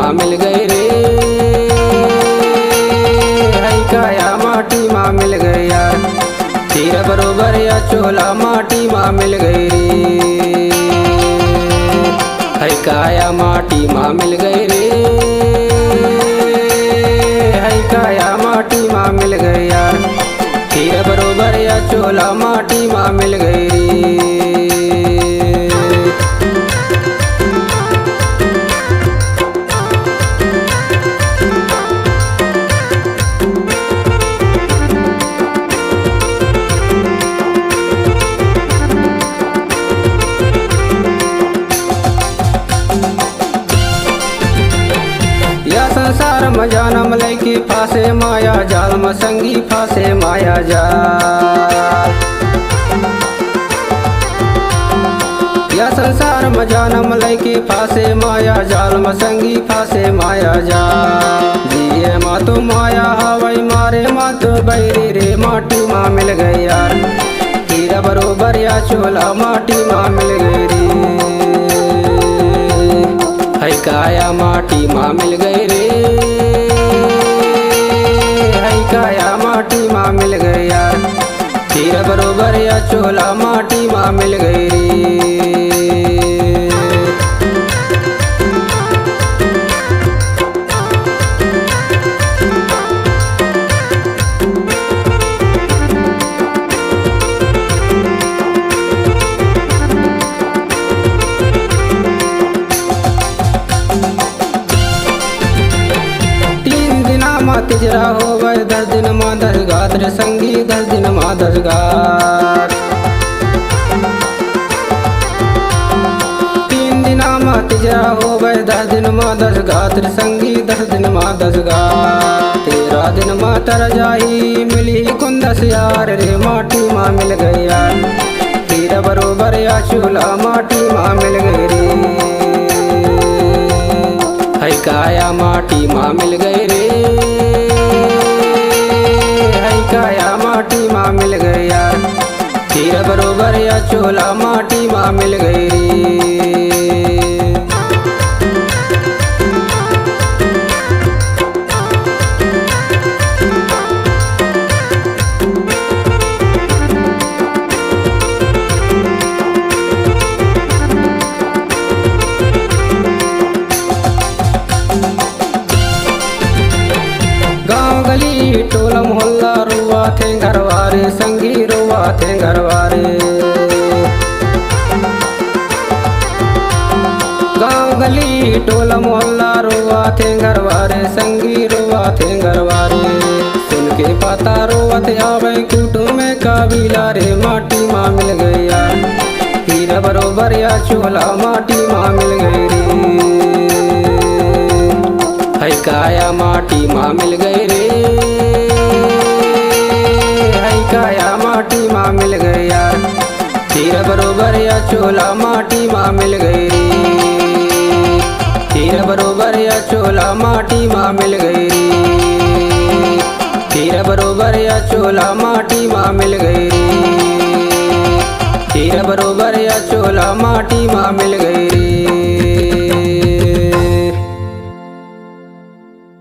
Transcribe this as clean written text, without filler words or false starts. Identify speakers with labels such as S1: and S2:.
S1: माँ मिल गई रे, है काया माटी माँ मिल गई यार। हीरा बरोबर या चोला माटी माँ मिल गई रे, है काया माटी माँ मिल गई रे, है काया माटी माँ मिल गई यार। हीरा बरोबर या चोला माटी माँ मिल गई रे। संसार में जानम लैकी फासे माया जाल में संगी फासे माया जाल। या संसार में जानम लैकी फासे माया जाल में संगी फासे माया जाल। जिए माँ तो माया हवाई मारे माँ तो बैरी रे, माटी माँ मिल गई यार। हीरा बरोबर या चोला माटी माँ मिल गई रे, है काया माटी माँ मिल गई रे, है काया माटी माँ मिल गई यार। हीरा बरोबर या चोला माटी माँ मिल गई रे। तिजरा हो गए 10 दिन माँ 10 गात रे संगी, 10 दिन माँ 10 गात। 3 दिन माँ तिजरा हो गए 10 दिन माँ 10 गात रे संगी, 10 दिन माँ 10 गात। 13 दिन माँ तर जाही मिली कुंदस यार रे, माटी माँ मिल गई यार। हीरा बरोबर या चूल्हा माटी माँ मिल गई रे, है काया माटी माँ मिल गई रे, है काया माटी माँ मिल गई यार। हीरा बरोबर या चोला माटी माँ मिल गई रे। टोला मोहल्ला रुआ थे घरवारे संगी, रुआ थे घरवारे। गाँव गली टोला मोहल्ला रुआ थे घरवारे संगी, रुआ थे घरवारे। सुन के पता रोवत आवे कुटुम में काबिला रे, माटी माँ मिल गई यार। हीरा बरोबर या चोला माटी माँ मिल गई रे, है काया माटी माँ मिल गई रे, है काया माटी माँ मिल गई यार। हीरा बरोबर या चोला माटी माँ मिल गई रे, हीरा बरोबर या चोला माटी माँ मिल गई रे, हीरा बरोबर या चोला माटी माँ मिल गई रे, हीरा बरोबर या चोला माटी माँ मिल गई रे।